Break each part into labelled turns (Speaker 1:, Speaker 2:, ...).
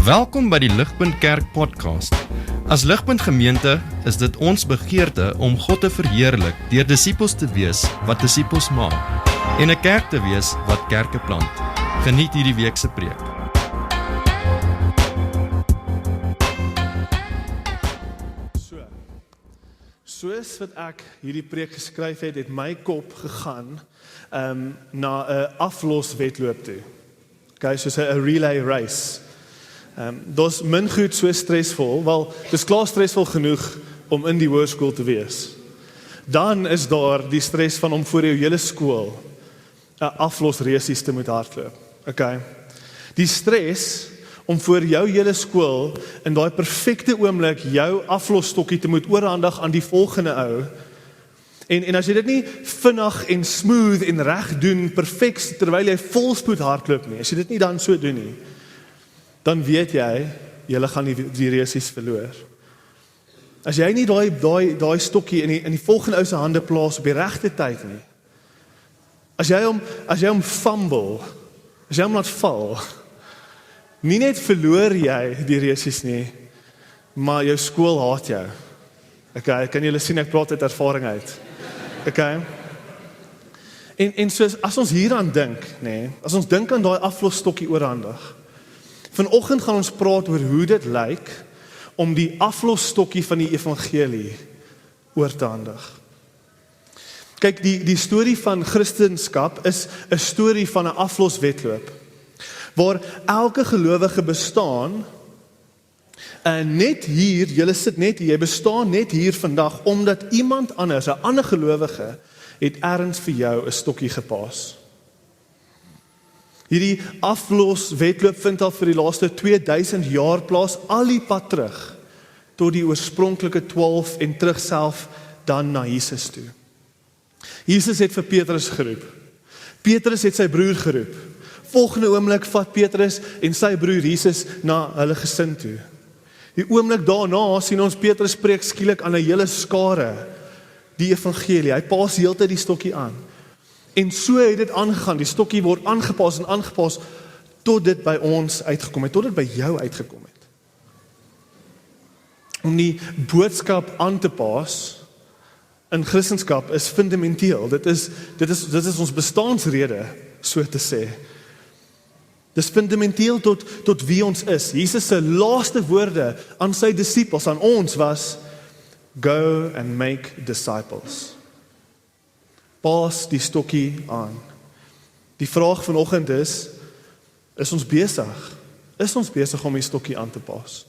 Speaker 1: Welkom by die Ligpunt Kerk podcast. As Ligpunt Gemeente is dit ons begeerte om God te verheerlik deur disippels te wees wat disippels maak en 'n kerk te wees wat kerke plant. Geniet hierdie week se preek.
Speaker 2: Soos wat ek hierdie preek geskryf het my kop gegaan na 'n afloswedloop toe. Okay, soos 'n relay race. Dis min goed so stresvol, wel, dis klaar stresvol genoeg om in die hoërskool te wees. Dan is daar die stres van om voor jou hele skool 'n aflosresies te moet hardloop. Okay. Die stres om voor jou hele skool in daai perfekte oomblik jou aflosstokkie te moet oorhandig aan die volgende ou. En as jy dit nie vinnig en smooth en reg doen, perfek terwyl jy volspoed hardloop nie, as jy dit nie dan so doen nie, dan weet jy gaan die resies verloor. As jy nie daai stokkie in die volgende ou se hande plaas op die regte tyd nie, as jy hom fumble, as jy hom laat val, nie net verloor jy die resies nie, maar jou skool haat jou. Okay, kan julle sien ek praat uit ervaring uit. Okay. En soos as ons hieraan dink, as ons dink aan daai aflosstokkie oorhandig, vanoggend gaan ons praat oor hoe dit lyk om die aflosstokkie van die evangelie oor te handig. Kyk, die storie van Christendom is 'n storie van 'n afloswedloop, waar elke gelowige bestaan, en net hier, julle sit net hier, jy bestaan net hier vandag, omdat iemand anders, 'n ander gelowige, het ergens vir jou 'n stokkie gepaas. Hierdie afloswedloop vind al vir die laaste 2000 jaar plaas, al die pad terug, tot die oorspronklike 12 en terug self dan na Jesus toe. Jesus het vir Petrus geroep. Petrus het sy broer geroep. Volgende oomblik vat Petrus en sy broer Jesus na hulle gesin toe. Die oomblik daarna sien ons Petrus preek skielik aan 'n hele skare die evangelie. Hy paas heeltyd die stokkie aan. En so het dit aangegaan. Die stokkie word aangepas tot dit by ons uitgekom het, tot dit by jou uitgekom het. Om die boodskap aan te pas in Christendom is fundamenteel. Dit is ons bestaansrede, so te sê. Dis fundamenteel tot wie ons is. Jesus se laaste woorde aan sy disippels, aan ons was, go and make disciples. Pas die stokkie aan. Die vraag vanoggend is ons besig? Is ons besig om die stokkie aan te pas?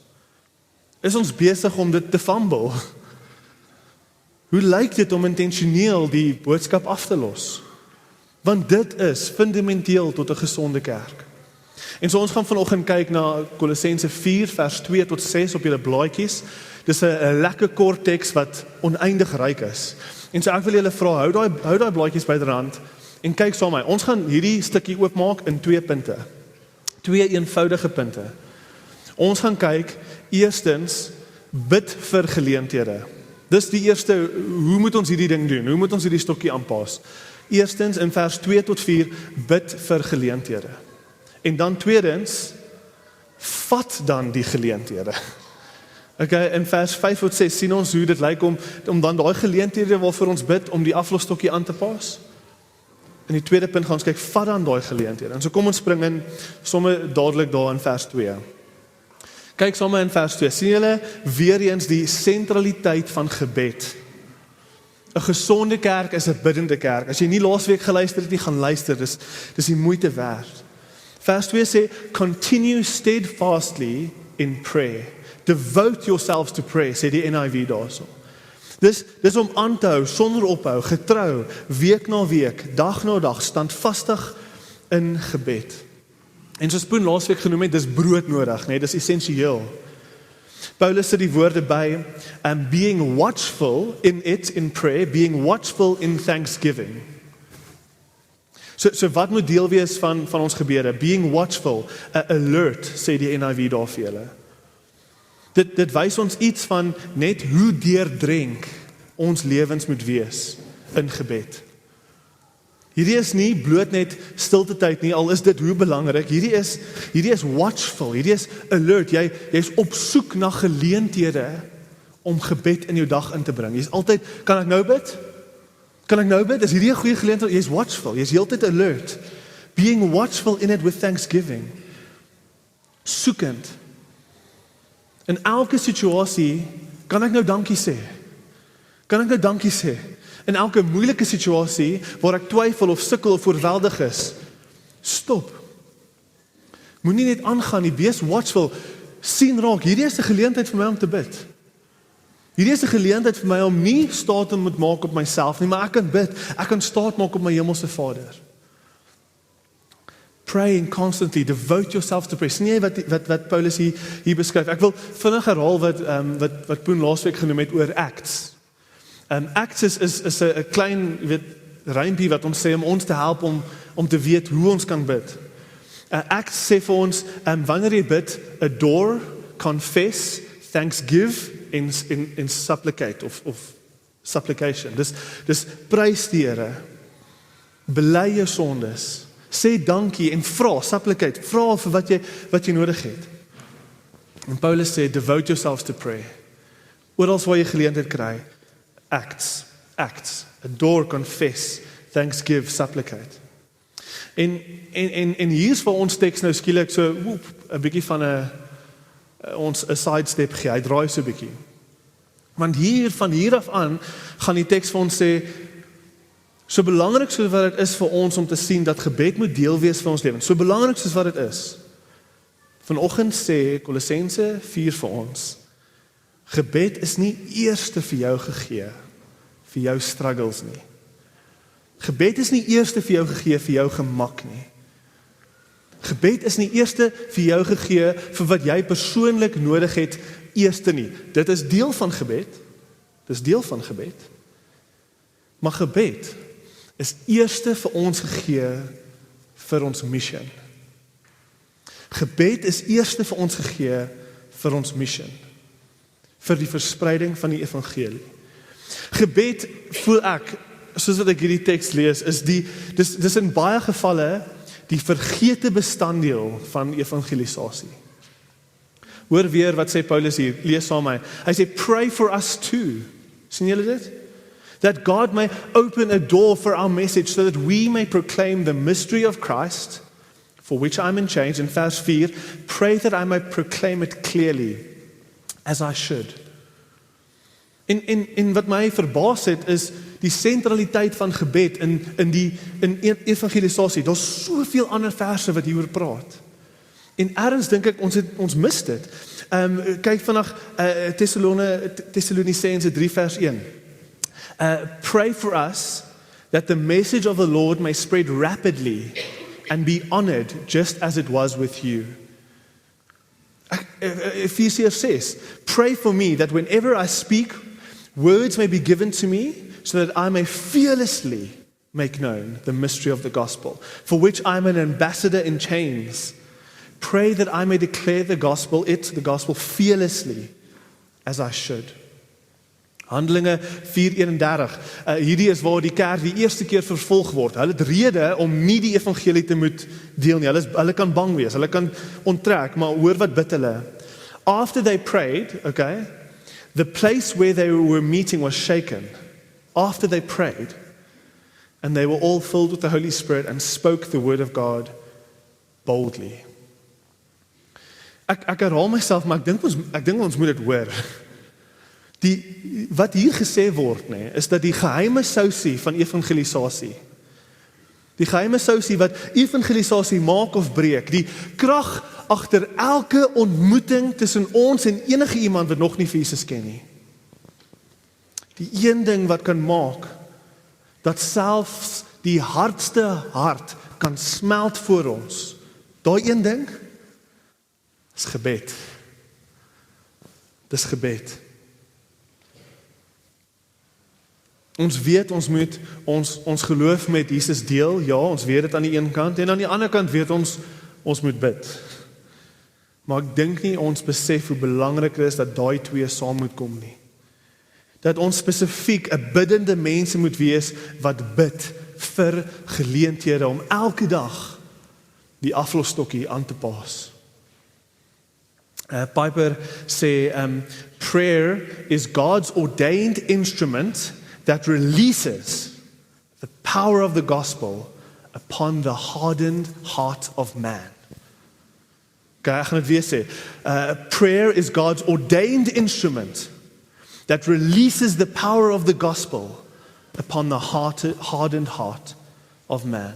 Speaker 2: Is ons besig om dit te fumble? Hoe lyk dit om intentioneel die boodskap af te los? Want dit is fundamenteel tot 'n gesonde kerk. En so ons gaan vanoggend kyk na Kolossense 4 vers 2 tot 6 op julle blaadjies. Dis 'n lekker kort teks wat oneindig ryk is. En so ek wil julle vra, hou daai blaadjies byderhand en kyk saam met my. Ons gaan hierdie stukkie oopmaak in 2 punte. 2 eenvoudige punte. Ons gaan kyk eerstens bid vir geleenthede. Dis die eerste, hoe moet ons hierdie ding doen? Hoe moet ons hierdie stokkie aanpas? Eerstens in vers 2 tot 4 bid vir geleenthede. En dan tweedens, vat dan die geleenthede. Okay, in vers 5 tot 6 sien ons hoe dit lyk om dan daai geleenthede waarvoor ons bid, om die aflosstokkie aan te pas. In die tweede punt gaan ons kyk, vat dan daai geleenthede. En so kom ons spring in, somme dadelik daar in vers 2. Kyk somme in vers 2, sien julle weer eens die sentraliteit van gebed. 'n Gesonde kerk is 'n biddende kerk. As jy nie laasweek geluister het nie, gaan luister, dis die moeite werd. Vers 2 sê, continue steadfastly in prayer. Devote yourselves to prayer, sê die NIV daarso. Dis om aan te hou, sonder ophou, getrou, week na week, dag na dag, standvastig in gebed. En soos Poen laasweek genoem het, dis broodnodig, dis essensieel. Paulus sit die woorde by, being watchful in prayer, being watchful in thanksgiving. So wat moet deel wees van ons gebede? Being watchful, alert, sê die NIV daar vir julle. Dit wys ons iets van net hoe deurdrenk ons lewens moet wees in gebed. Hierdie is nie bloot net stilte tyd nie, al is dit hoe belangrik. Hierdie is watchful, hierdie is alert. Jy is op soek na geleenthede om gebed in jou dag in te bring. Jy is altyd, kan ek nou bid? Kan ek nou bid? Is hierdie 'n goeie geleentheid? Jy is watchful, jy is heeltyd alert. Being watchful in it with thanksgiving. Soekend. In elke situasie kan ek nou dankie sê. Kan ek nou dankie sê? In elke moeilike situasie waar ek twyfel of sukkel of oorweldig is, stop. Moenie net aangaan nie, wees watchful. Sien raak, hierdie is 'n geleentheid vir my om te bid. Hierdie is 'n geleentheid vir my om nie staat te moet maak op myself nie, maar ek kan bid. Ek kan staat maak op my hemelse Vader. Praying constantly, devote yourself to prayer. Sien jy wat Paulus hier beskryf? Ek wil vinnig herhaal wat Poen laasweek genoem het oor Acts. Acts is 'n klein rympie wat ons sê om ons te help om te weet hoe ons kan bid. Acts sê vir ons, wanneer jy bid, adore, confess, thanksgive in supplicate of supplication. Dis prys die Here, bely jou sondes, sê dankie en vra, supplicate, vra vir wat jy nodig het. En Paulus sê, devote yourselves to prayer. Oral waar jy geleentheid kry, acts, adore, confess, thanksgive, supplicate. En hier's vir ons teks nou skielik so 'n bietjie van ons 'n sidestep gee. Hy draai so 'n bietjie. Want van hier af aan gaan die teks vir ons sê, so belangrik soos wat dit is vir ons om te sien dat gebed moet deel wees van ons lewens. So belangrik soos wat dit is. Vanoggend sê Kolossense 4 vir ons, gebed is nie eerste vir jou gegee, vir jou struggles nie. Gebed is nie eerste vir jou gegee, vir jou gemak nie. Gebed is nie eerste vir jou gegee, vir wat jy persoonlik nodig het, eerste nie. Dit is deel van gebed. Dis deel van gebed. Maar gebed is eerste vir ons gegee, vir ons mission. Gebed is eerste vir ons gegee, vir ons mission. Vir die verspreiding van die evangelie. Gebed, voel ek, soos wat ek hierdie teks lees, dis in baie gevalle die vergete bestanddeel van evangelisasie. Hoor weer wat sê Paulus hier, lees saam my. Hy sê, pray for us too. Sien julle dit? That God may open a door for our message so that we may proclaim the mystery of Christ, for which I'm in chains. In vers 4, pray that I may proclaim it clearly, as I should. En wat my verbaas het, is die sentraliteit van gebed in evangelisasie. Daar's soveel ander verse wat hieroor praat. En ergens dink ek, ons mis dit. Kyk vandag, Thessalonicense 3 vers 1. Pray for us that the message of the Lord may spread rapidly and be honored just as it was with you. Ephesians says, pray for me that whenever I speak, words may be given to me so that I may fearlessly make known the mystery of the gospel, for which I am an ambassador in chains. Pray that I may declare the gospel fearlessly as I should. Handelinge 4:31. Hierdie is waar die kerk die eerste keer vervolg word. Hulle het rede om nie die evangelie te moet deel nie. Hulle kan bang wees, hulle kan onttrek, maar hoor wat bid hulle. After they prayed, okay, the place where they were meeting was shaken. After they prayed, and they were all filled with the Holy Spirit and spoke the word of God boldly. Ek herhaal myself, maar ek dink ons moet dit hoor. Wat hier gesê word, is dat die geheime sousie van evangelisasie, die geheime sousie wat evangelisasie maak of breek, die krag agter elke ontmoeting tussen ons en enige iemand wat nog nie vir Jesus ken nie. Die een ding wat kan maak dat selfs die hardste hart kan smelt voor ons, daai een ding is gebed. Dis gebed. Ons weet ons moet ons geloof met Jesus deel, ja, ons weet dit aan die een kant, en aan die ander kant weet ons moet bid. Maar ek dink nie ons besef hoe belangrik is dat daai twee saam moet kom nie. Dat ons spesifiek 'n biddende mense moet wees wat bid vir geleenthede om elke dag die aflosstokkie aan te pas. Piper sê, prayer is God's ordained instrument that releases the power of the gospel upon the hardened heart of man. Okay, ek gaan dit weer sê. Prayer is God's ordained instrument that releases the power of the gospel upon the hardened heart of man.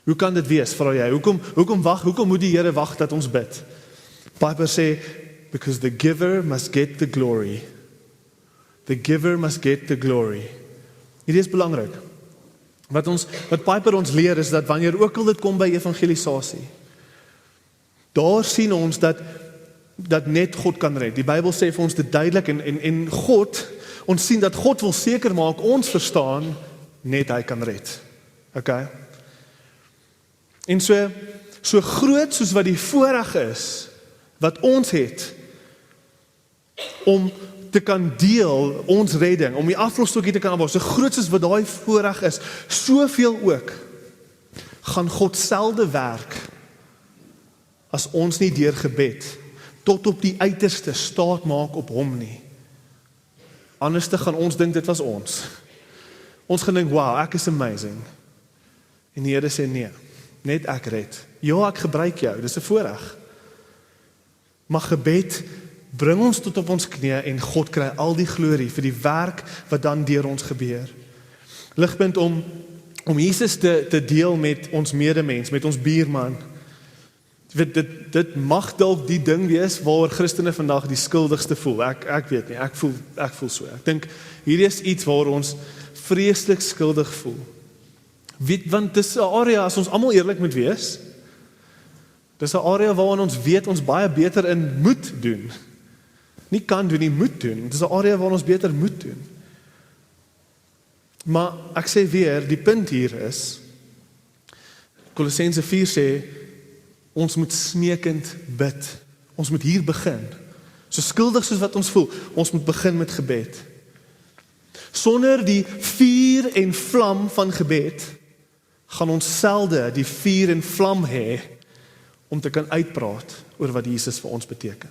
Speaker 2: Hoe kan dit wees, vra jy? Hoekom moet die Here wag dat ons bid? Piper sê, because the giver must get the glory. The giver must get the glory. Hierdie is belangrik. Wat Piper ons leer is dat wanneer ook al dit kom by evangelisasie, daar sien ons dat net God kan red. Die Bybel sê vir ons dit duidelik en God, ons sien dat God wil seker maak ons verstaan net hy kan red. Okay? En so groot soos wat die voorreg is wat ons het om te kan deel ons redding, om die aflosstokkie te kan aanbou, so groot soos wat daai voorreg is, soveel ook gaan God selde werk as ons nie deur gebed tot op die uiterste staat maak op hom nie. Anders te gaan ons dink dit was ons. Ons gaan dink, wow, ek is amazing. En die Here sê nee, net ek red. Ja, ek gebruik jou, dis 'n voorreg. Maar gebed bring ons tot op ons knieë en God kry al die glorie vir die werk wat dan deur ons gebeur. Ligpunt om Jesus te deel met ons medemens, met ons buurman. Dit mag dalk die ding wees waar Christene vandag die skuldigste voel. Ek weet nie, ek voel so. Ek dink hierdie is iets waar ons vreeslik skuldig voel. Want dis 'n area, as ons almal eerlik moet wees, dis 'n area waarin ons weet ons baie beter in moet doen. Nie kan doen, nie moet doen. Dis 'n area waar ons beter moet doen. Maar ek sê weer, die punt hier is, Kolossense 4 sê, ons moet smeekend bid. Ons moet hier begin. So skuldig soos wat ons voel, ons moet begin met gebed. Sonder die vuur en vlam van gebed, gaan ons selde die vuur en vlam hê, om te kan uitpraat oor wat Jesus vir ons beteken.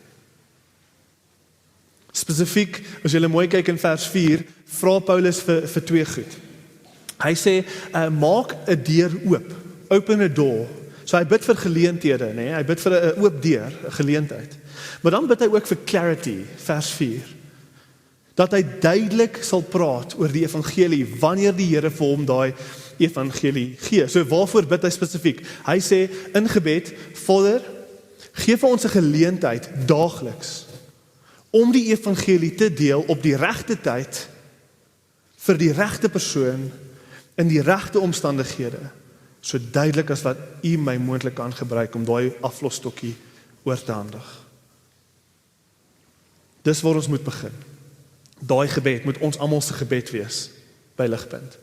Speaker 2: Spesifiek, as jy mooi kyk in vers 4, vra Paulus vir twee goed. Hy sê, maak 'n deur oop, open a door. So hy bid vir geleenthede, nee? Hy bid vir 'n oop deur, 'n geleentheid. Maar dan bid hy ook vir clarity, vers 4. Dat hy duidelik sal praat oor die evangelie, wanneer die Here vir hom daai evangelie gee. So waarvoor bid hy spesifiek? Hy sê in gebed, Vader, gee vir ons 'n geleentheid daagliks om die evangelie te deel op die regte tyd vir die regte persoon in die regte omstandighede, so duidelik as wat U my moontlik kan gebruik om daai aflosstokkie oor te handig. Dis waar ons moet begin. Daai gebed moet ons almal se gebed wees by Ligpunt.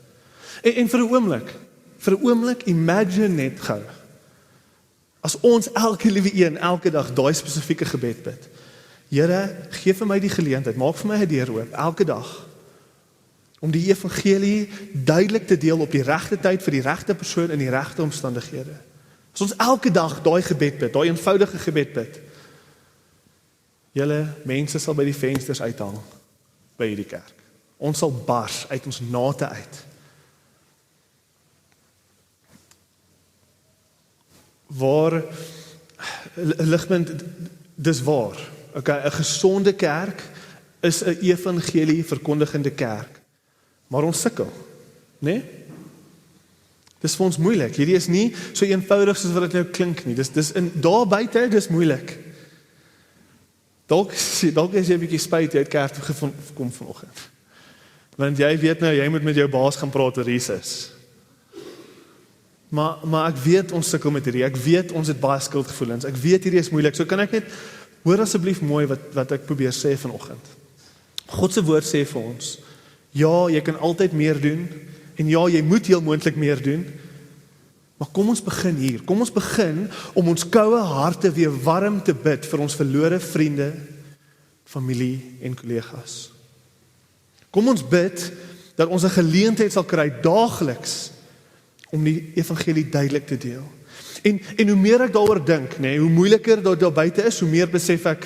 Speaker 2: En vir 'n oomblik, imagine net gou, as ons elke liewe een, elke dag daai spesifieke gebed bid. Here, gee vir my die geleentheid, maak vir my 'n deur oop, elke dag, om die evangelie duidelik te deel op die regte tyd vir die regte persoon in die regte omstandighede. As ons elke dag daai gebed bid, daai eenvoudige gebed bid, julle mense sal by die vensters uithang by hierdie kerk. Ons sal bars uit ons nate uit. Waar Ligpunt, dis waar. Okay, 'n gesonde kerk is 'n evangelie verkondigende kerk. Maar ons sukkel, né? Dis vir ons moeilik. Hierdie is nie so eenvoudig soos wat dit nou klink nie. Dis in daar buite, dis moeilik. Dalk is jy 'n bietjie spyt jy het kerk toe gekom vanoggend. Want jy weet nou jy moet met jou baas gaan praat oor Jesus. Maar ek weet ons sukkel met hierdie. Ek weet ons het baie skuldgevoelens. Ek weet hierdie is moeilik. So kan ek net hoor asseblief mooi wat ek probeer sê vanoggend. God se woord sê vir ons, ja, jy kan altyd meer doen en ja, jy moet heel moontlik meer doen. Maar kom ons begin hier. Kom ons begin om ons koue harte weer warm te bid vir ons verlore vriende, familie en kollegas. Kom ons bid dat ons 'n geleentheid sal kry daagliks om die evangelie duidelik te deel. En hoe meer ek daaroor dink, hoe moeiliker dat daar buite is, hoe meer besef ek,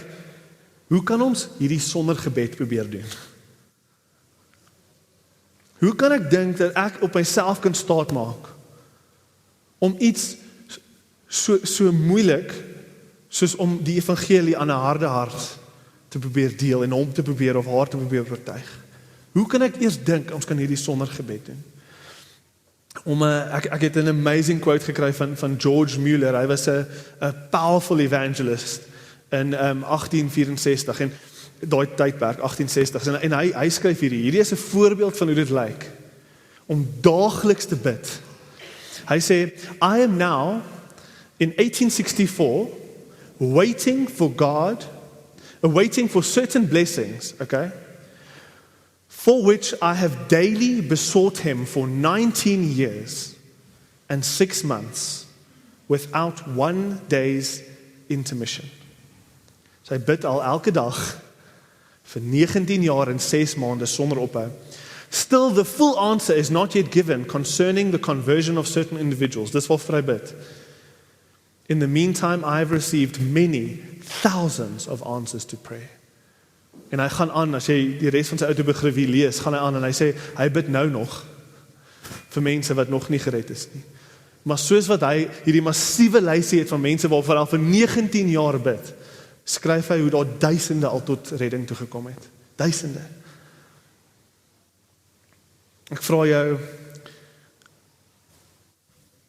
Speaker 2: hoe kan ons hierdie sonder gebed probeer doen? Hoe kan ek dink dat ek op myself kan staat maak om iets so moeilik soos om die evangelie aan 'n harde hart te probeer deel en hom te probeer of haar te probeer oortuig? Hoe kan ek eers dink ons kan hierdie sonder gebed doen? Ek het 'n amazing quote gekry van George Mueller. Hy was 'n powerful evangelist in 1864 en daai tydperk 1860 en hy skryf hierdie is 'n voorbeeld van hoe dit lyk om daagliks te bid. Hy sê, I am now in 1864 waiting for certain blessings, okay? For which I have daily besought him for 19 years and 6 months without 1 day's intermission. So hy bid al elke dag vir 19 jaar en 6 maande sonder ophou. Still the full answer is not yet given concerning the conversion of certain individuals. Dis wat hy bid. In the meantime, I have received many thousands of answers to prayer. En hy gaan aan, as jy die res van sy autobiografie lees, gaan hy aan en hy sê, hy bid nou nog vir mense wat nog nie gered is nie. Maar soos wat hy hierdie massiewe lysie het van mense waarvan al vir 19 jaar bid, skryf hy hoe daar duisende al tot redding toegekom het. Duisende. Ek vra jou,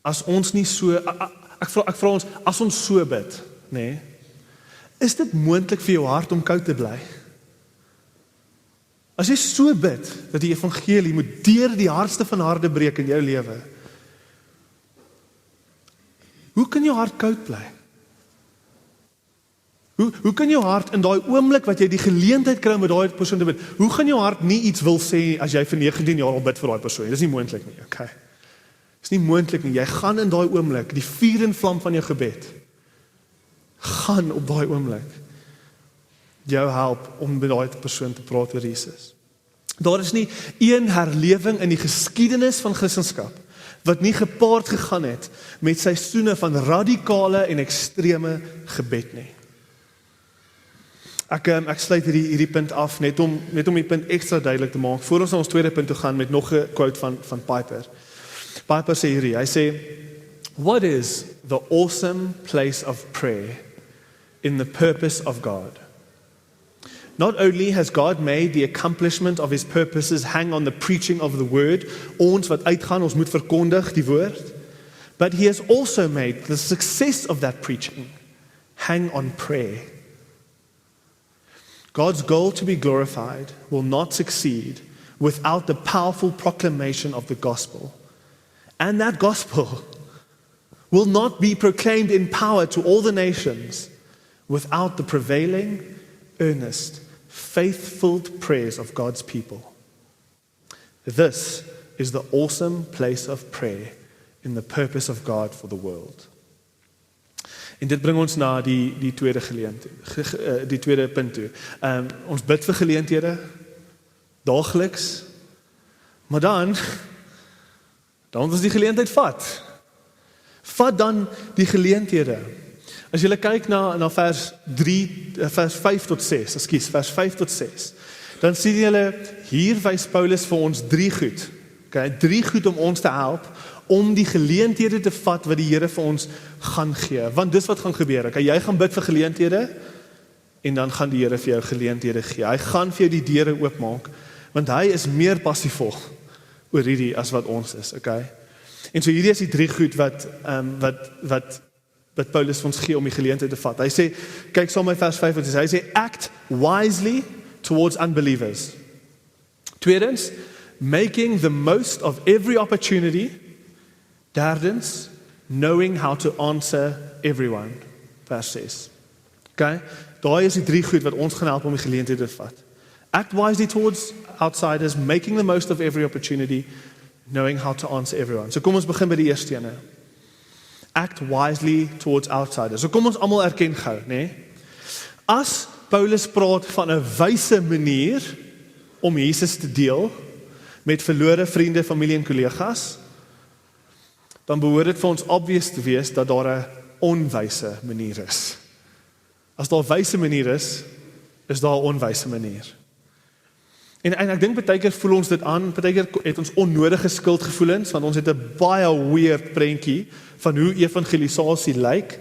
Speaker 2: as ons nie so, ek vra ons, as ons so bid, is dit moontlik vir jou hart om koud te bly? As jy so bid, dat die evangelie moet deur die hardste van harde breek in jou lewe, hoe kan jou hart koud bly? Hoe kan jou hart in daai oomblik wat jy die geleentheid kry om met daai persoon te bid, hoe gaan jou hart nie iets wil sê as jy vir 19 jaar al bid vir daai persoon? Dis nie moontlik nie, okay? Dis nie moontlik nie. Jy gaan in daai oomblik, die vuur en vlam van jou gebed, gaan op daai oomblik jou help om met daai persoon te praat oor Jesus. Daar is nie een herlewing in die geskiedenis van Christendom wat nie gepaard gegaan het met seisoene van radikale en ekstreme gebed nie. Ek sluit hierdie punt af net om die punt ekstra duidelik te maak voor ons na ons tweede punt toe gaan met nog 'n quote van Piper. Piper sê hierdie, hy sê, what is the awesome place of prayer in the purpose of God? Not only has God made the accomplishment of his purposes hang on the preaching of the word, ons wat uitgaan, ons moet verkondig die woord, but he has also made the success of that preaching hang on prayer. God's goal to be glorified will not succeed without the powerful proclamation of the gospel. And that gospel will not be proclaimed in power to all the nations without the prevailing, earnest, faith-filled prayers of God's people. This is the awesome place of prayer in the purpose of God for the world. En dit bring ons na die tweede geleentheid, die tweede punt toe. Ons bid vir geleenthede, daagliks, maar dan ons die geleentheid vat. Vat dan die geleenthede. As jy kyk na vers 5 tot 6, dan sien jy hier wys Paulus vir ons 3 goed. Okay, 3 goed om ons te help om die geleenthede te vat wat die Here vir ons gaan gee. Want dis wat gaan gebeur. Okay, jy gaan bid vir geleenthede en dan gaan die Here vir jou geleenthede gee. Hy gaan vir jou die deure oopmaak want hy is meer passievol oor hierdie as wat ons is, okay? En so hierdie is die 3 goed wat Paulus vir ons gee om die geleentheid te vat. Hy sê, kyk saam met vers 5, hy sê, act wisely towards unbelievers. Tweedens, making the most of every opportunity. Derdens, knowing how to answer everyone. Vers 6. Okay? Daai is die 3 goed wat ons gaan help om die geleentheid te vat. Act wisely towards outsiders, making the most of every opportunity, knowing how to answer everyone. So kom ons begin by die eerste ene. Act wisely towards outsiders. So kom ons almal erken gou, né? As Paulus praat van 'n wyse manier om Jesus te deel met verlore vriende, familie en kollegas, dan behoort dit vir ons obvious te wees dat daar 'n onwyse manier is. As daar 'n wyse manier is daar 'n onwyse manier. En ek dink baie keer voel ons dit aan, baie keer het ons onnodige skuldgevoelens, want ons het 'n baie weird prentjie van hoe evangelisasie lyk.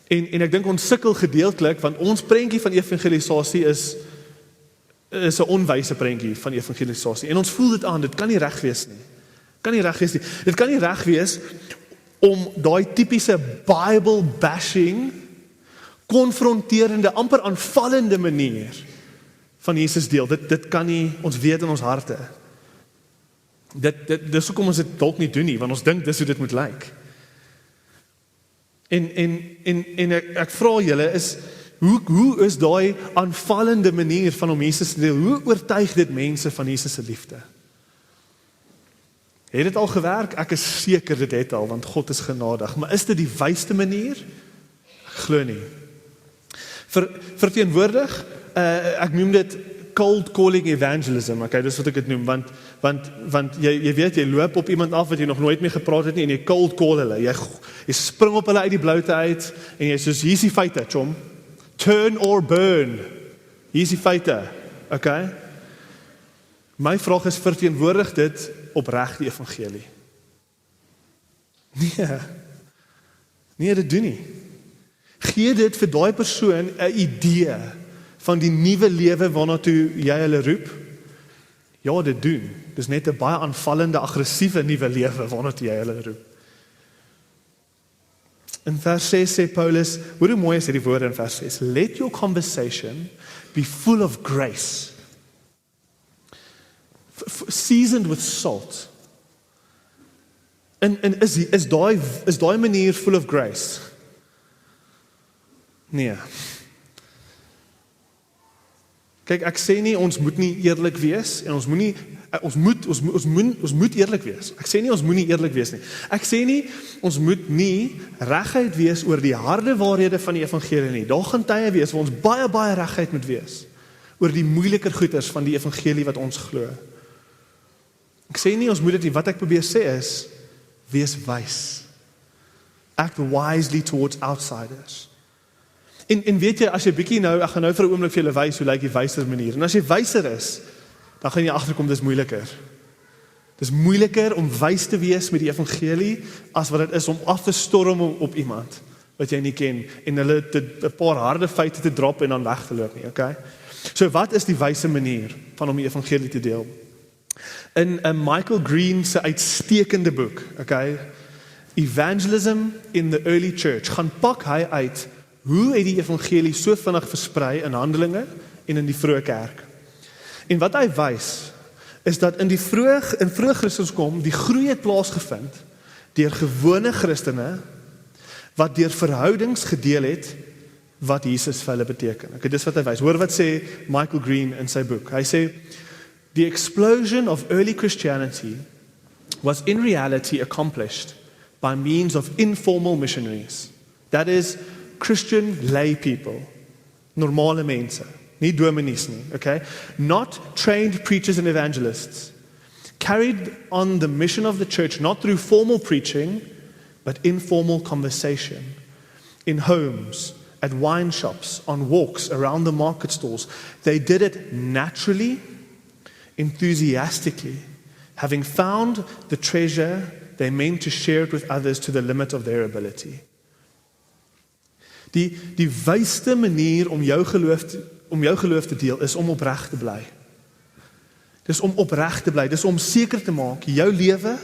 Speaker 2: En ek dink ons sukkel gedeeltelik, want ons prentjie van evangelisasie is 'n onwyse prentjie van evangelisasie. En ons voel dit aan, dit kan nie reg wees nie. Dit kan nie reg wees om daai tipiese Bible bashing, konfronterende, amper aanvallende manier van Jesus deel. Dit kan nie, ons weet in ons harte. Dis hoekom ons dit dalk nie doen nie, want ons dink dis hoe dit moet lyk. En ek vra julle is, hoe is daai aanvallende manier van om Jesus te deel? Hoe oortuig dit mense van Jesus se liefde? Het dit al gewerk? Ek is seker dit het al, want God is genadig. Maar is dit die wysste manier? Ek glo nie. Verteenwoordig, ek noem dit cold calling evangelism, okay, dis wat ek dit noem, want jy weet, jy loop op iemand af wat jy nog nooit mee gepraat het nie, en jy cold call hulle, jy spring op hulle uit die bloute uit, en jy soos, hier is die feite, chom, turn or burn, hier is die feite, okay, my vraag is, verteenwoordig dit opreg die evangelie? Nee, dit doen nie. Gee dit vir daai persoon 'n idee van die nuwe lewe waarna toe jy hulle roep? Ja, dit doen. Dis net 'n baie aanvallende, aggressiewe nuwe lewe waarna toe jy hulle roep. In vers 6 sê Paulus, hoe mooi is hierdie woorde in vers 6? Let your conversation be full of grace, seasoned with salt. En is daai manier full of grace? Nee. Kyk, ek sê nie ons moet nie eerlik wees en ons moet eerlik wees. Ek sê nie ons moet nie eerlik wees nie. Ek sê nie ons moet nie reguit wees oor die harde waarhede van die evangelie nie. Daar gaan tye wees waar ons baie reguit moet wees oor die moeiliker goeters van die evangelie wat ons glo. Ek sê nie ons moet dit nie. Wat ek probeer sê is, wees wys. Act wisely towards outsiders. En weet jy, as jy bietjie nou, ek gaan nou vir 'n oomblik vir julle wys hoe lyk die wyser manier. En as jy wyser is, dan gaan jy agterkom dis moeiliker. Dis moeiliker om wys te wees met die evangelie as wat dit is om af te storm op iemand wat jy nie ken en hulle 'n paar harde feite te drop en dan weg te loop nie, okay? So wat is die wyse manier van om die evangelie te deel? In Michael Green se uitstekende boek, okay, Evangelism in the Early Church, gaan pak hy uit hoe het die evangelie so vinnig versprei in Handelinge en in die vroeë kerk. En wat hy wys is dat in vroeë Christendom die groei het plaasgevind deur gewone Christene wat deur verhoudings gedeel het wat Jesus vir hulle beteken. Okay, dis wat hy wys. Hoor wat sê Michael Green in sy boek. Hy sê the explosion of early Christianity was in reality accomplished by means of informal missionaries. That is, Christian lay people, normale mense, nie dominees nie, okay? Not trained preachers and evangelists, carried on the mission of the church not through formal preaching, but informal conversation, in homes, at wine shops, on walks, around the market stalls. They did it naturally, enthusiastically, having found the treasure, they meant to share it with others to the limit of their ability. Die wysste manier om jou geloof te deel is om opreg te bly. Dis om opreg te bly, dis om seker te maak jou lewe,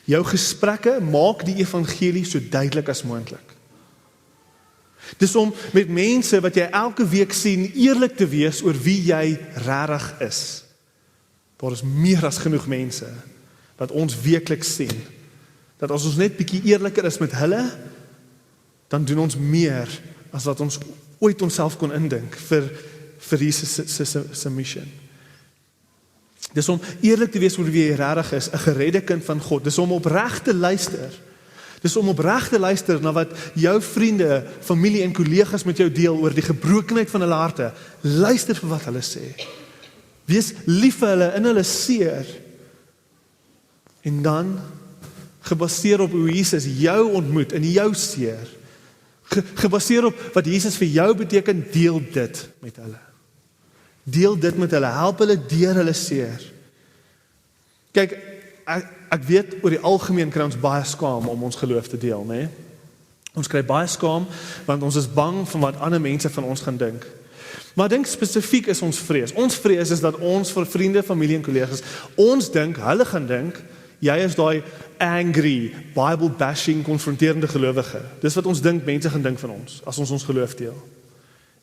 Speaker 2: jou gesprekke maak die evangelie so duidelik as moontlik. Dis om met mense wat jy elke week sien eerlik te wees oor wie jy regtig is. Daar is meer as genoeg mense wat ons weekliks sien. Dat as ons net bietjie eerliker is met hulle, dan doen ons meer as wat ons ooit onsself kon indink vir Jesus se mission. Dis om eerlik te wees oor wie jy regtig is, 'n geredde kind van God. Dis om opreg te luister. Dis om opreg te luister na wat jou vriende, familie en kollegas met jou deel oor die gebrokenheid van hulle harte. Luister vir wat hulle sê. Wees lief vir hulle in hulle seer. En dan gebaseer op hoe Jesus jou ontmoet in jou seer, gebaseer op wat Jesus vir jou beteken, deel dit met hulle. Deel dit met hulle, help hulle deur hulle seer. Kyk, ek weet oor die algemeen kry ons baie skaam om ons geloof te deel, né? Ons kry baie skaam, want ons is bang van wat ander mense van ons gaan dink. Maar ek dink spesifiek is ons vrees. Ons vrees is dat ons vir vriende, familie en kollegas, ons dink, hulle gaan dink, jy is daai angry, Bible bashing, konfronterende gelowige. Dis wat ons dink, mense gaan dink van ons, as ons geloof deel.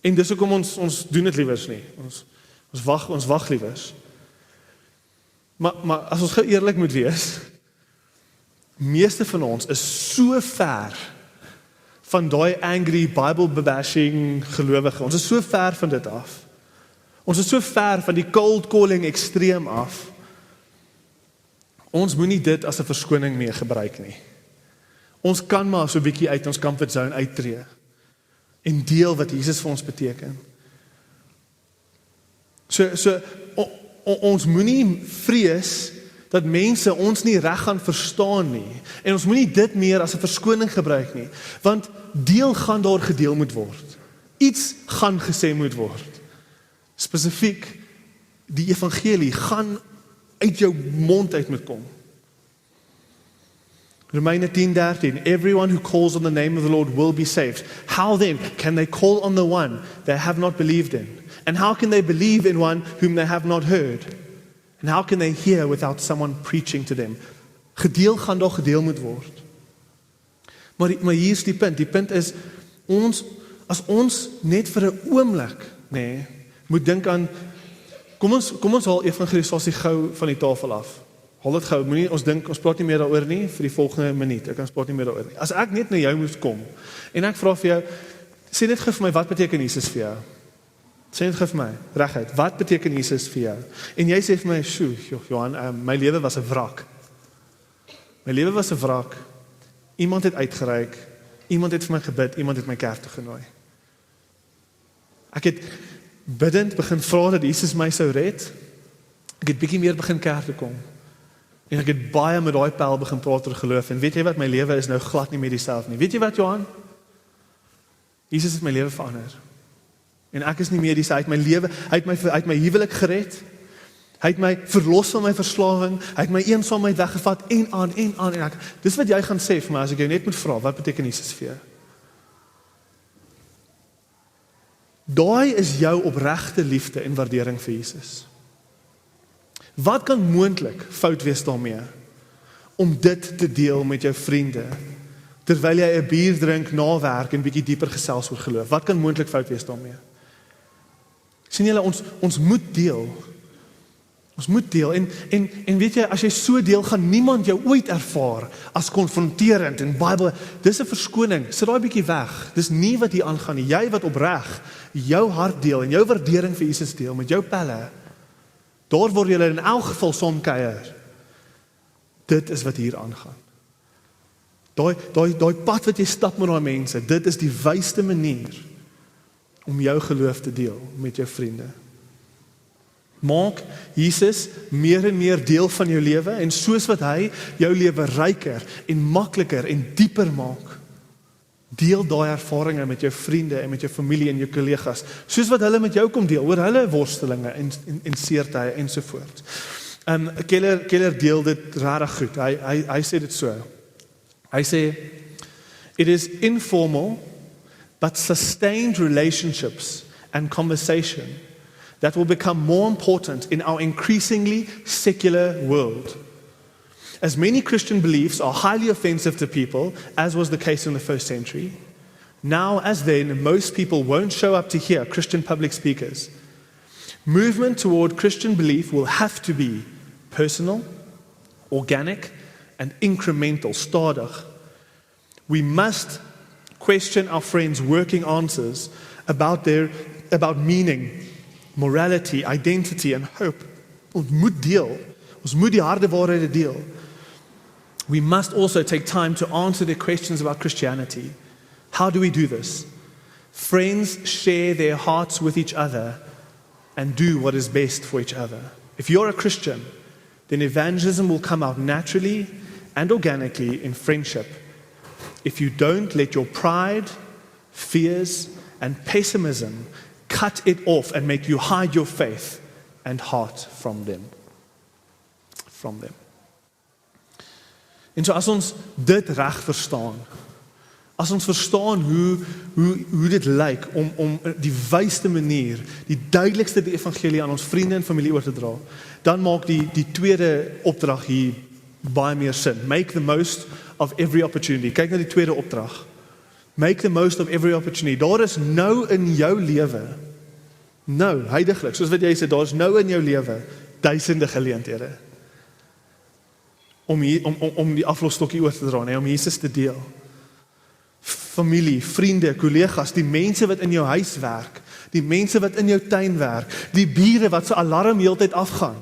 Speaker 2: En dis hoekom ons doen dit liewers nie. Ons wag liewers. Maar as ons gou eerlik moet wees, meeste van ons is so ver van daai angry Bible bashing gelowige. Ons is so ver van dit af. Ons is so ver van die cold calling ekstreem af. Ons moenie dit as 'n verskoning meer gebruik nie. Ons kan maar so 'n bietjie uit ons comfort zone uittreë en deel wat Jesus vir ons beteken. Ons moenie vrees dat mense ons nie reg gaan verstaan nie. En ons moenie dit meer as 'n verskoning gebruik nie, want deel gaan daar gedeel moet word. Iets gaan gesê moet word. Spesifiek die evangelie gaan uit jou mond uit moet kom. Romeine 10:13, everyone who calls on the name of the Lord will be saved. How then can they call on the one they have not believed in? And how can they believe in one whom they have not heard? And how can they hear without someone preaching to them? Gedeel gaan daar gedeel moet word. Maar hier is die punt is, as ons net vir 'n oomblik, moet dink aan, kom ons haal evangelisasie gou van die tafel af. Haal dit gou, ons praat nie meer daaroor nie, vir die volgende minuut, ek kan praat nie meer daaroor nie. As ek net na jou moet kom, en ek vra vir jou, sê net gou vir my, wat beteken Jesus vir jou? Sê net gou vir my, reguit, wat beteken Jesus vir jou? En jy sê vir my, sjoe, Johan, my lewe was 'n wrak. My lewe was 'n wrak. Iemand het uitgereik, iemand het vir my gebid, iemand het my kerk toe genooi. Ek het bidend begin vra dat Jesus my sou red. Ek het bietjie meer begin kerk toe kom. En ek het baie met daai pel begin praat oor geloof. En weet jy wat, my lewe is nou glad nie meer dieselfde nie. Weet jy wat, Johan? Jesus het my lewe verander. En ek is nie meer dieselfde. Hy het my huwelik gered. Hy het my verlos van my verslawing. Hy het my eensaamheid weggevat en aan. En ek, dis wat jy gaan sê vir my as ek jou net moet vra, wat beteken Jesus vir jou? Daai is jou opregte liefde en waardering vir Jesus. Wat kan moontlik fout wees daarmee? Om dit te deel met jou vriende, terwyl jy 'n bier drink na werk en bietjie dieper gesels oor geloof. Wat kan moontlik fout wees daarmee? Sien julle, ons moet deel. Ons moet deel. En weet jy, as jy so deel, gaan niemand jou ooit ervaar as konfronterend en Bybel. Dis 'n verskoning. Sit daai bietjie weg. Dis nie wat hier aangaan nie. Jy wat opreg jou hart deel en jou waardering vir Jesus deel met jou pelle. Daar word julle in elk geval saam kuier. Dit is wat hier aangaan. Daai pad wat jy stap met daai mense, dit is die wysste manier om jou geloof te deel met jou vriende. Maak Jesus meer en meer deel van jou lewe en soos wat hy jou lewe ryker en makliker en dieper maak, deel daai ervarings met jou vriende en met jou familie en jou kollegas, soos wat hulle met jou kom deel oor hulle worstelinge en seertye ensovoorts. Keller deel dit regtig goed. Hy sê dit so. Hy sê, it is informal but sustained relationships and conversation that will become more important in our increasingly secular world. As many Christian beliefs are highly offensive to people, as was the case in the first century, now as then, most people won't show up to hear Christian public speakers. Movement toward Christian belief will have to be personal, organic, and incremental, stadig. We must question our friends' working answers about meaning, morality, identity, and hope. Ons moet deel. Ons moet die harde waarhede deel. We must also take time to answer their questions about Christianity. How do we do this? Friends share their hearts with each other and do what is best for each other. If you're a Christian, then evangelism will come out naturally and organically in friendship if you don't let your pride, fears, and pessimism cut it off and make you hide your faith and heart from them. En so as ons dit reg verstaan, as ons verstaan hoe dit lyk om die wysste manier, die duidelikste die evangelie aan ons vriende en familie oor te dra, dan maak die tweede opdrag hier baie meer sin. Make the most of every opportunity. Kyk na die tweede opdrag. Make the most of every opportunity. Daar is nou in jou lewe, nou, huidiglik, soos wat jy sê, daar is nou in jou lewe duisende geleenthede om die aflosstokkie oor te dra, om Jesus te deel. Familie, vriende, kollegas, die mense wat in jou huis werk, die mense wat in jou tuin werk, die bure wat se alarm heeltyd afgaan.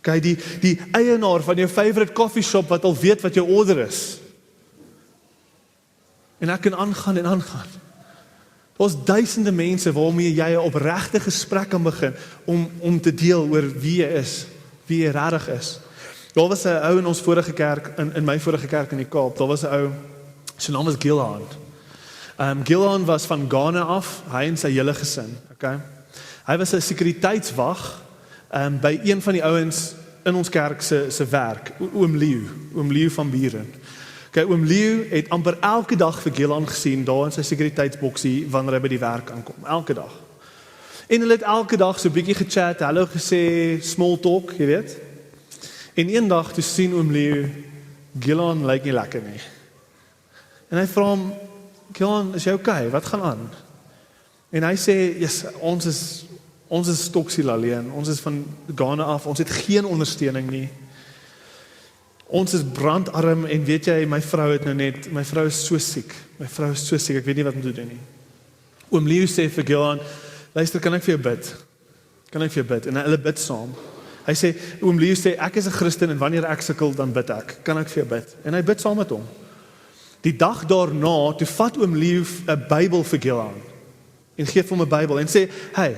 Speaker 2: Okay, die eienaar van jou favorite coffee shop wat al weet wat jou order is. En ek kan aangaan en aangaan. Daar's duisende mense waarmee jy 'n opregte gesprek kan begin om te deel oor wie jy is, wie jy regtig is. Daar was 'n ou in ons vorige kerk, in my vorige kerk in die Kaap, daar was 'n ou, sy naam was Gilhan. Gilhan was van Ghana af, hy en sy hele gesin, okay? Hy was 'n sekuriteitswag by een van die ouens in ons kerk se werk, oom Leo van Buren. Okay, oom Leo het amper elke dag vir Gilhan gesien daar in sy sekuriteitsboksie wanneer hy by die werk aankom, elke dag. En hulle het elke dag so 'n bietjie gechat, hallo gesê, small talk, jy weet. En een dag toe sien oom Leo, Gilhan lyk nie lekker nie. En hy vra hom, Gilhan, is jy okay? Wat gaan aan? En hy sê, yes, ons is stoksiel alleen, ons is van Ghana af, ons het geen ondersteuning nie. Ons is brandarm en weet jy, my vrou is so siek, ek weet nie wat om te doen nie. Oom Leo sê vir Gilhan, luister, kan ek vir jou bid? En hulle bid saam. Hy sê, oom Leo sê, ek is 'n Christen en wanneer ek sukkel, dan bid ek. Kan ek vir jou bid? En hy bid saam met hom. Die dag daarna, toe vat oom Leo 'n Bybel vir Gilhan en gee vir hom 'n Bybel en sê, hey,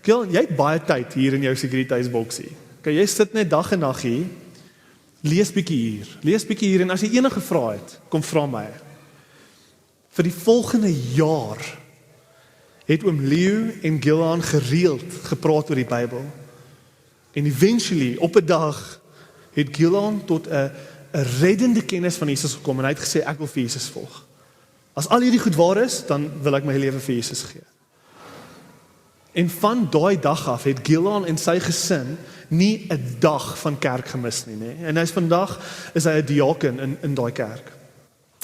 Speaker 2: Gilhan, jy het baie tyd hier in jou sekuriteitsboksie. Okay, jy sit net dag en nag hier, lees bietjie hier en as jy enige vrae het, kom vra my. Vir die volgende jaar het oom Leo en Gilhan gereeld gepraat oor die Bybel. En eventually, op 'n dag, het Gilhan tot 'n reddende kennis van Jesus gekom en hy het gesê, ek wil vir Jesus volg. As al hierdie goed waar is, dan wil ek my lewe vir Jesus gee. En van daai dag af het Gilhan en sy gesin nie 'n dag van kerk gemis nie, nee. En vandag is hy 'n diaken in daai kerk.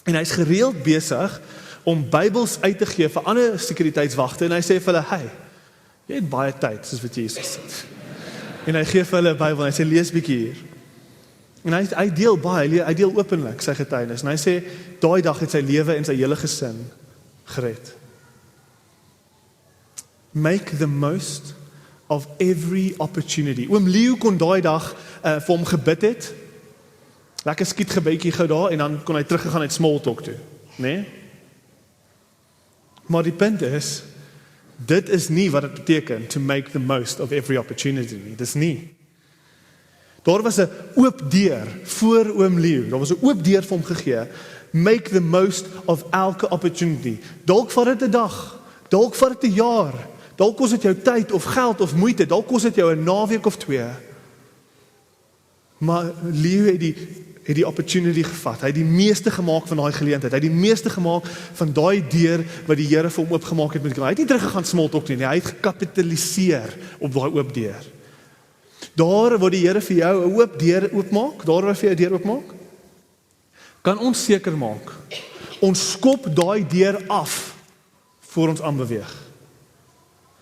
Speaker 2: En hy's gereeld besig om Bybels uit te gee vir ander sekuriteitswagte en hy sê vir hulle, hey, jy het baie tyd, soos wat Jesus sê. En hy gee vir hulle 'n Bybel en hy sê, lees bietjie hier. En hy deel openlik sy getuienis. En hy sê, daai dag het sy lewe en sy hele gesin gered. Make the most of every opportunity. Oom Leo kon daai dag vir hom gebid het. Lekker skietgebedjie gou daar en dan kon hy teruggegaan het small talk toe, né? Maar die punt is, dit is nie wat dit beteken to make the most of every opportunity nie. Dis nie. Daar was 'n oop deur voor oom Leo. Daar was 'n oop deur vir hom gegee. Make the most of elke opportunity. Dalk vat dit 'n dag, dalk vat dit 'n jaar. Dalk kos dit jou tyd of geld of moeite, dalk kos dit jou 'n naweek of 2. Maar Leo het die opportunity gevat. Hy het die meeste gemaak van daai geleentheid. Hy het die meeste gemaak van daai deur wat die Here vir hom oopgemaak het met hom. Hy het nie teruggegaan small talk nie. Hy het gekapitaliseer op daai oop deur. Daar waar die Here vir jou 'n oop deur oopmaak, daar waar vir jou 'n deur oopmaak, kan ons seker maak. Ons skop daai deur af voor ons aanbeweeg.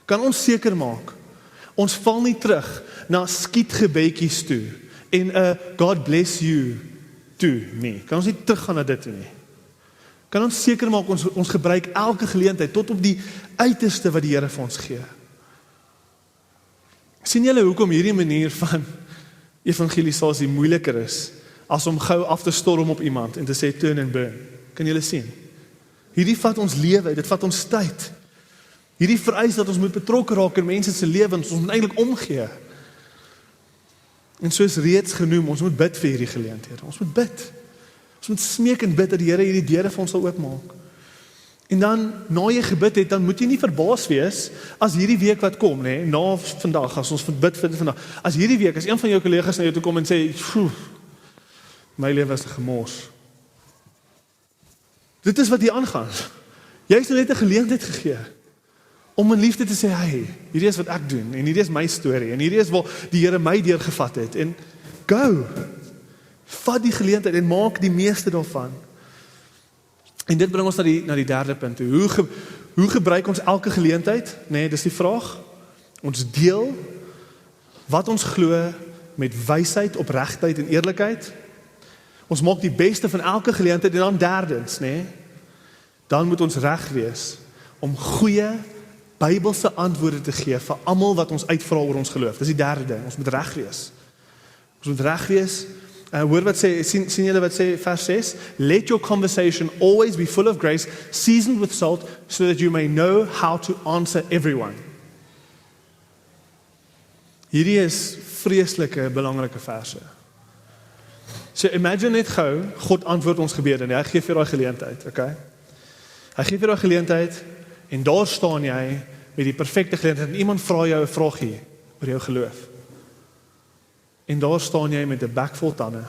Speaker 2: Kan ons seker maak, ons val nie terug na skietgebedjies toe en 'n God bless you toe nie. Kan ons nie teruggaan na dit toe nie. Kan ons seker maak, ons gebruik elke geleentheid tot op die uiterste wat die Here vir ons gee. Sien julle hoekom hierdie manier van evangelisasie moeiliker is, as om gou af te storm op iemand en te sê turn and burn? Kan julle sien? Hierdie vat ons lewe, dit vat ons tyd. Hierdie vereis dat ons moet betrokke raak in mense se lewens, ons moet eintlik omgee. En soos reeds genoem, ons moet bid vir hierdie geleenthede. Ons moet bid. Ons moet smeek en bid dat die Here hierdie deure vir ons sal oopmaak. En dan, na jy gebid het, dan moet jy nie verbaas wees as hierdie week wat kom, nee, na vandag, as ons bid vir vandag, as hierdie week, as een van jou kollegas na jou toe kom en sê, my lewe is 'n gemors. Dit is wat hier aangaan. Jy het net 'n geleentheid gegee om in liefde te sê, hey, hierdie is wat ek doen, en hierdie is my storie, en hierdie is waar die Here my deurgevat het, en go, vat die geleentheid, en maak die meeste daarvan. En dit bring ons na die derde punt toe. Hoe gebruik ons elke geleentheid? Nee, dis die vraag. Ons deel wat ons glo met wysheid, opregtheid en eerlikheid. Ons maak die beste van elke geleentheid, en dan derdens, nee, dan moet ons reg wees om goeie Bybelse antwoorde te gee vir almal wat ons uitvra oor ons geloof. Dis die derde ding, ons moet reg wees. Ons moet reg wees. Hoor wat sê, sien julle wat sê vers 6? Let your conversation always be full of grace, seasoned with salt, so that you may know how to answer everyone. Hierdie is vreeslike belangrike verse. So imagine net gou, God antwoord ons gebede en hy gee vir daai geleentheid, okay? Hy gee vir daai geleentheid en daar staan jy met die perfekte geleentheid en iemand vra jou 'n vraagie oor jou geloof. En daar staan jy met 'n bek vol tande.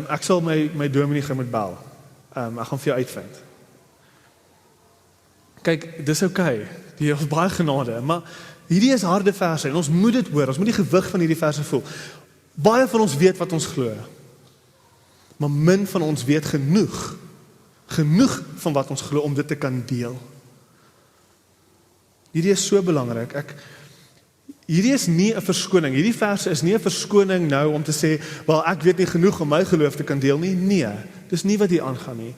Speaker 2: Ek sal my dominee gaan moet bel. Ek gaan vir jou uitvind. Kyk, dis okay. Die is baie genade, maar hierdie is harde verse en ons moet dit hoor. Ons moet die gewig van hierdie verse voel. Baie van ons weet wat ons glo. Maar min van ons weet genoeg van wat ons glo om dit te kan deel. Hierdie is so belangrik. Hierdie is nie 'n verskoning. Hierdie verse is nie 'n verskoning nou om te sê, wel ek weet nie genoeg om my geloof te kan deel nie. Nee, dis nie wat hier aangaan nie.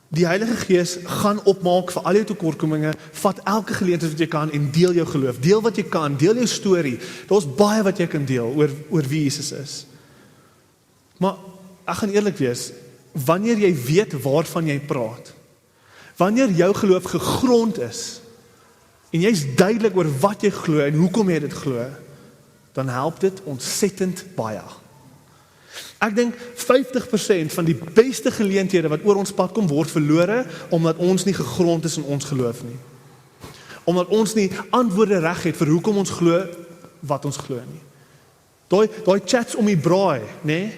Speaker 2: Die Heilige Gees gaan opmaak vir al jou tekortkominge, vat elke geleentheid wat jy kan en deel jou geloof. Deel wat jy kan, deel jou storie. Daar's baie wat jy kan deel oor wie Jesus is. Maar ek gaan eerlik wees, wanneer jy weet waarvan jy praat, wanneer jou geloof gegrond is, en jy is duidelik oor wat jy glo en hoekom jy dit glo, dan help dit ontsettend baie. Ek dink 50% van die beste geleenthede wat oor ons pad kom word verlore, omdat ons nie gegrond is in ons geloof nie. Omdat ons nie antwoorde reg het vir hoekom ons glo wat ons glo nie. Daai chats om die braai, nê?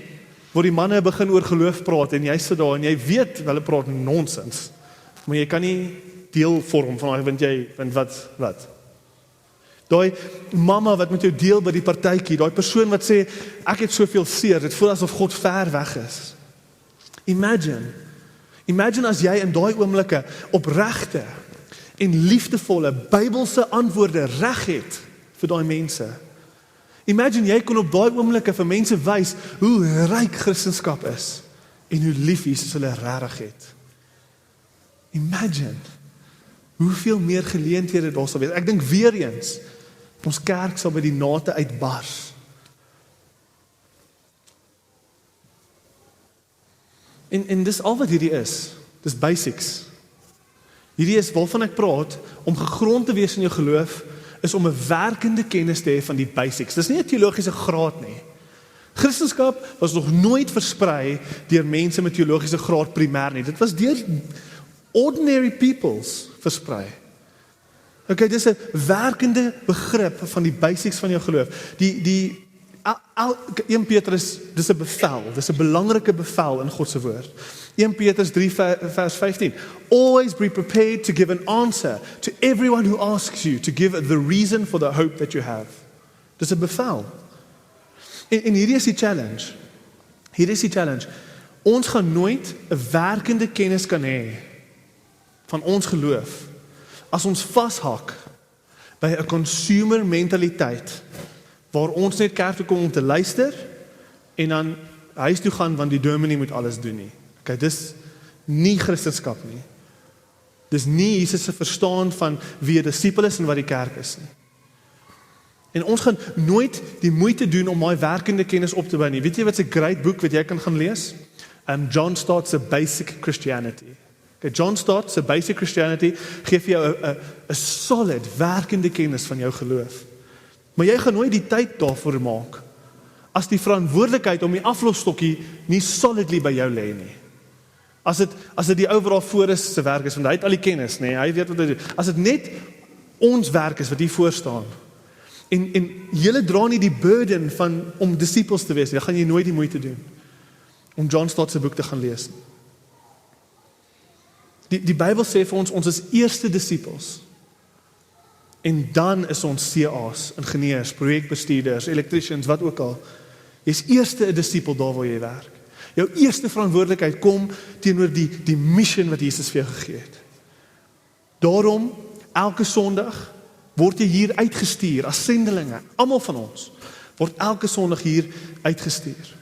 Speaker 2: Waar die manne begin oor geloof praat en jy sit daar en jy weet hulle praat nonsens. Maar jy kan nie deel vorm van want wat. Daai mamma wat met jou deel by die partytjie, daai persoon wat sê ek het soveel seer, dit voel asof God ver weg is. Imagine as jy in daai oomblikke opregte en liefdevolle Bybelse antwoorde reg het vir daai mense. Imagine jy kon op daai oomblikke vir mense wys hoe ryk Christendom is en hoe lief Jesus hulle regtig het. Imagine hoeveel meer geleenthede daar sal wees. Ek dink weer eens, ons kerk sal by die nate uitbars. En dis al wat hierdie is. Dis basics. Hierdie is waarvan ek praat, om gegrond te wees in jou geloof, is om 'n werkende kennis te hê van die basics. Dis nie 'n teologiese graad nie. Christendom was nog nooit versprei deur mense met teologiese graad primêr nie. Dit was deur ordinary peoples versprei. Okay, dis 'n werkende begrip van die basics van jou geloof. 1 Petrus, dis 'n bevel, dis 'n belangrike bevel in God se woord. 1 Petrus 3 vers 15. Always be prepared to give an answer to everyone who asks you, to give the reason for the hope that you have. Dis 'n bevel. En hierdie is die challenge. Hierdie is die challenge. Ons gaan nooit 'n werkende kennis kan hê van ons geloof as ons vashak by 'n consumer mentaliteit waar ons net kerk toe kom om te luister en dan huis toe gaan want die dominee moet alles doen nie. Okay, dis nie Christendom nie. Dis nie Jesus se verstaan van wie 'n disipel is en wat die kerk is nie. En ons gaan nooit die moeite doen om daai werkende kennis op te bou nie. Weet jy wat 'n great boek wat jy kan gaan lees? John Stott's A Basic Christianity. Okay, John Stott's A Basic Christianity gee vir jou 'n solid werkende kennis van jou geloof. Maar jy gaan nooit die tyd daarvoor maak, as die verantwoordelikheid om die aflosstokkie nie solidly by jou lê nie. As dit die ou wat daar voor is se werk is, want hy het al die kennis, nee, hy weet wat hy doen. As dit net ons werk is wat hier voor staan, en julle dra nie die burden van om disciples te wees, dan gaan jy nooit die moeite doen om John Stott se boek te gaan lees. Die Bybel sê vir ons is eerste disciples. En dan is ons CA's, ingenieurs, projekbestuurders, electricians, wat ook al. Jy is eerste 'n disipel daar waar jy werk. Jou eerste verantwoordelikheid kom teenoor die mission wat Jesus vir jou gegee het. Daarom, elke Sondag word jy hier uitgestuur as sendelinge. Almal van ons word elke Sondag hier uitgestuur.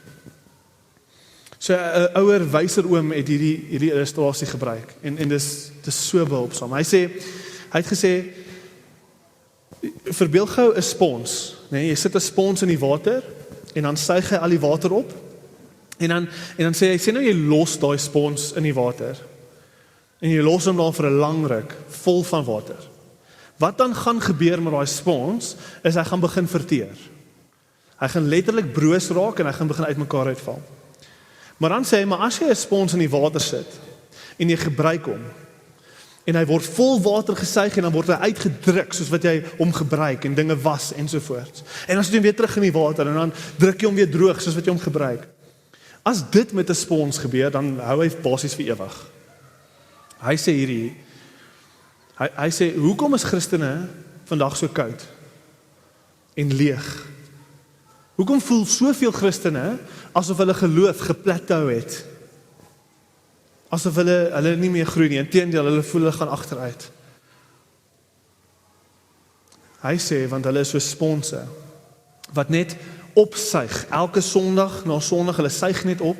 Speaker 2: So 'n ouer wyser oom het hierdie illustrasie gebruik en dis so behulpsaam. Hy het gesê verbeel gou 'n spons, nee, jy sit 'n spons in die water en dan suig hy al die water op. En dan sê hy, nou jy los daai spons in die water. En jy los hom dan vir 'n lang ruk vol van water. Wat dan gaan gebeur met daai spons is hy gaan begin verteer. Hy gaan letterlik broos raak en hy gaan begin uitmekaar uitval. Maar dan sê hy, maar as jy 'n spons in die water sit en jy gebruik hom en hy word vol water gesuig en dan word hy uitgedruk soos wat jy hom gebruik en dinge was ensovoorts. En dan sit jy weer terug in die water en dan druk jy hom weer droog soos wat jy hom gebruik. As dit met 'n spons gebeur, dan hou hy basies vir ewig. Hy sê hierdie, hy sê, hoekom is Christene vandag so koud en leeg? Hoekom voel soveel Christene asof hulle geloof geplateau het? Asof hulle nie meer groei nie, inteendeel hulle voel hulle gaan agteruit. Hy sê, want hulle is so sponse, wat net opsuig, elke Sondag na Sondag, hulle suig net op,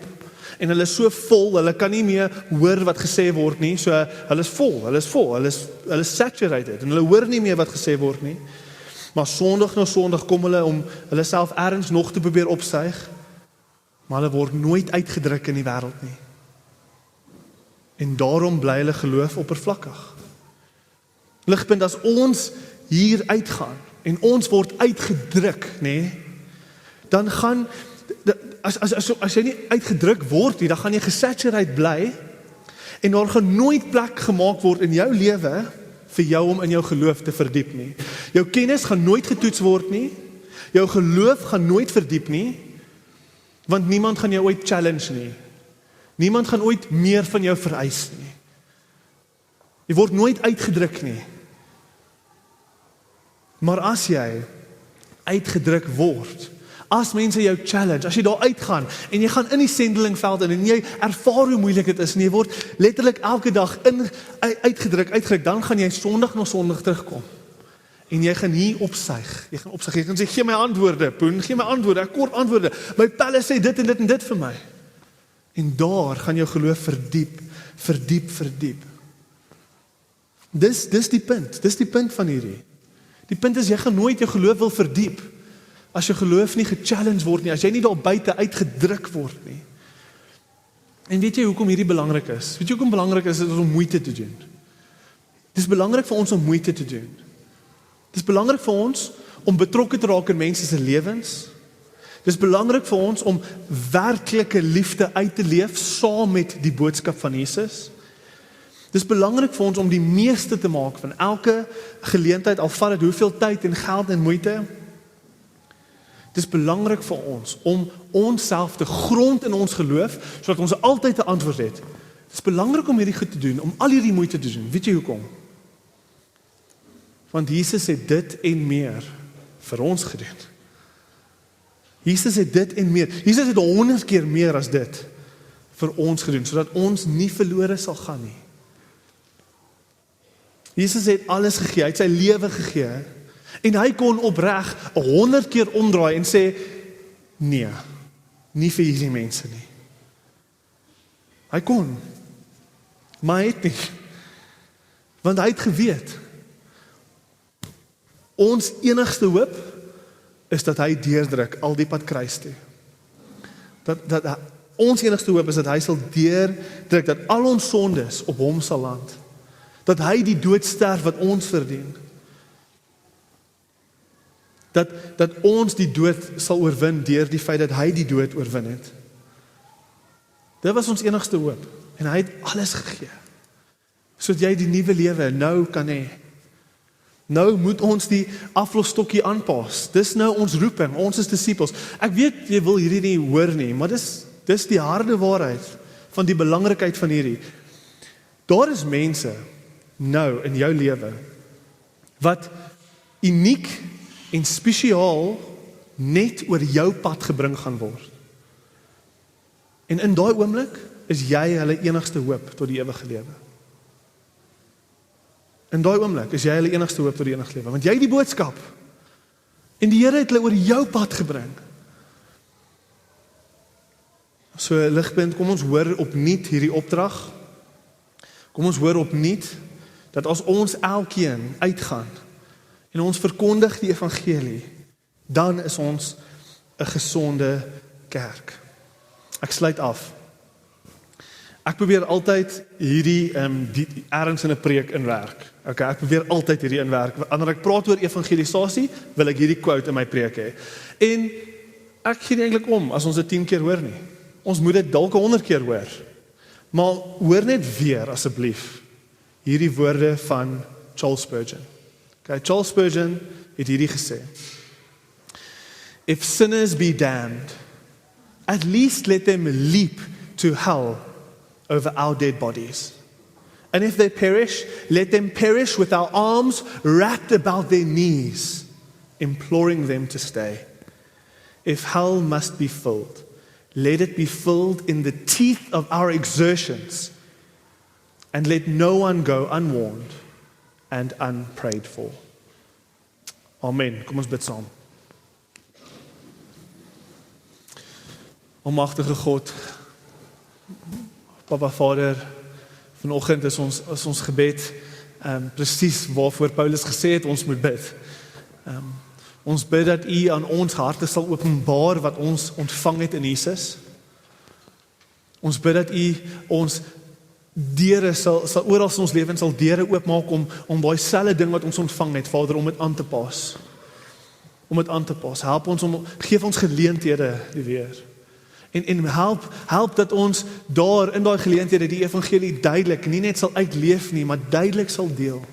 Speaker 2: en hulle is so vol, hulle kan nie meer hoor wat gesê word nie, so hulle is vol, hulle is saturated, en hulle hoor nie meer wat gesê word nie, maar Sondag na Sondag kom hulle om hulle self ergens nog te probeer opsuig, maar hulle word nooit uitgedruk in die wêreld nie. En daarom bly hulle geloof oppervlakkig. Ligpunt, as ons hier uitgaan, en ons word uitgedruk, nee, dan gaan, as jy nie uitgedruk word nie, dan gaan jy gesaturate bly, en daar gaan nooit plek gemaak word in jou lewe, vir jou om in jou geloof te verdiep nie. Jou kennis gaan nooit getoets word nie, jou geloof gaan nooit verdiep nie, want niemand gaan jou ooit challenge nie. Niemand gaan ooit meer van jou vereis nie. Jy word nooit uitgedruk nie. Maar as jy uitgedruk word, as mense jou challenge, as jy daar uitgaan, en jy gaan in die sendelingveld in, en jy ervaar hoe moeilik dit is, en jy word letterlik elke dag uitgedruk, dan gaan jy Sondag na Sondag terugkom. En jy gaan hier opsuig, jy gaan sê, gee my antwoorde, Poen, gee my antwoorde, ek kort antwoorde, my pelle sê dit en dit en dit vir my. En daar gaan jou geloof verdiep. Dis die punt van hierdie. Die punt is, jy gaan nooit jou geloof wil verdiep, as jou geloof nie gechallenged word nie, as jy nie daar buite uitgedruk word nie. En weet jy hoekom hierdie belangrik is? Weet jy hoekom belangrik is om moeite te doen? Dit is belangrik vir ons om moeite te doen. Dit is belangrik vir ons om betrokke te raak in mense se lewens. Dit is belangrik vir ons om werklike liefde uit te leef saam met die boodskap van Jesus. Dit is belangrik vir ons om die meeste te maak van elke geleentheid, al vat dit hoeveel tyd en geld en moeite. Dit is belangrik vir ons om onsself te grond in ons geloof, sodat ons altyd 'n antwoord het. Dit is belangrik om hierdie goed te doen, om al hierdie moeite te doen. Weet jy hoekom? Want Jesus het dit en meer vir ons gedoen. Jesus het dit en meer. Jesus het 100 keer meer as dit vir ons gedoen, sodat ons nie verlore sal gaan nie. Jesus het alles gegee, hy het sy lewe gegee, en hy kon opreg 100 keer omdraai en sê, nee, nie vir hierdie mense nie. Hy kon, maar hy het nie, want hy het geweet, ons enigste hoop, is dat hy deurdruk al die pad kruis toe. Ons enigste hoop is dat hy sal deurdruk, dat al ons sondes op hom sal land. Dat hy die dood sterf wat ons verdien. dat ons die dood sal oorwin deur die feit dat hy die dood oorwin het. Dit was ons enigste hoop. En hy het alles gegee. Sodat jy die nuwe lewe nou kan hê. Nou moet ons die aflosstokkie aanpas. Dis nou ons roeping, ons is disippels. Ek weet jy wil hierdie nie hoor nie, maar dis die harde waarheid van die belangrikheid van hierdie. Daar is mense nou in jou lewe wat uniek en spesiaal net oor jou pad gebring gaan word. En in daai oomblik is jy hulle enigste hoop tot die ewige lewe. In daai oomblik is jy hulle enigste hoop tot die ewige lewe, want jy het die boodskap. En die Here het hulle oor jou pad gebring. So Ligpunt, kom ons hoor opnuut hierdie opdrag. Kom ons hoor opnuut dat as ons elkeen uitgaan en ons verkondig die evangelie, dan is ons 'n gesonde kerk. Ek sluit af. Ek probeer altyd hierdie ergens in 'n preek inwerk. Okay, ek probeer altyd hierdie inwerk. Wanneer ek praat oor evangelisasie, wil ek hierdie quote in my preek hê. En ek gee nie eintlik om as ons dit 10 keer hoor nie. Ons moet dit dalk 100 keer hoor. Maar hoor net weer asseblief hierdie woorde van Charles Spurgeon. Okay, Charles Spurgeon het hierdie gesê: If sinners be damned, at least let them leap to hell over our dead bodies. And if they perish, let them perish with our arms wrapped about their knees, imploring them to stay. If hell must be filled, let it be filled in the teeth of our exertions, and let no one go unwarned and unprayed for. Amen. Kom ons bid saam. Almagtige God, Papa Vader, vanoggend is ons gebed presies waarvoor Paulus gesê het ons moet bid. Ons bid dat U aan ons harte sal openbaar wat ons ontvang het in Jesus. Ons bid dat U ons deure sal oral in ons lewens sal deure oopmaak om daai selfde ding wat ons ontvang het, Vader, om dit aan te pas. Om dit aan te pas. Help ons geef ons geleenthede weer. En help dat ons daar in daai geleenthede die evangelie duidelik nie net sal uitleef nie, maar duidelik sal deel.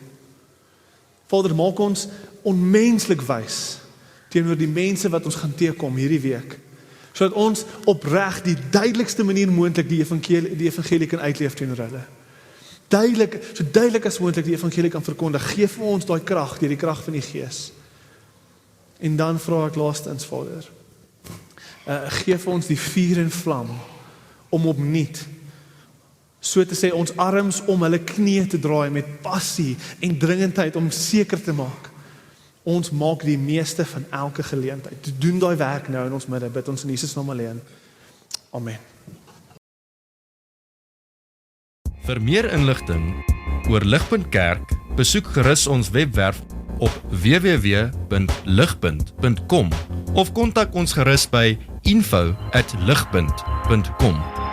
Speaker 2: Vader, maak ons onmenslik wys teenoor die mense wat ons gaan teekom hierdie week, sodat ons opreg die duidelikste manier moontlik die evangelie kan uitleef teenoor hulle. So duidelik as moontlik die evangelie kan verkondig. Geef vir ons daai krag, die krag van die Gees. En dan vra ek laastens, Vader, geef ons die vuur en vlam om opnuut, so te sê, ons arms om hulle knieë te draai met passie en dringendheid om seker te maak. Ons maak die meeste van elke geleentheid. Doen daai werk nou in ons midde, bid ons in Jesus naam alleen. Amen.
Speaker 1: Vir meer inligting oor Ligpunt Kerk, besoek gerus ons webwerf op www.ligpunt.com of kontak ons gerus by info@ligpunt.com.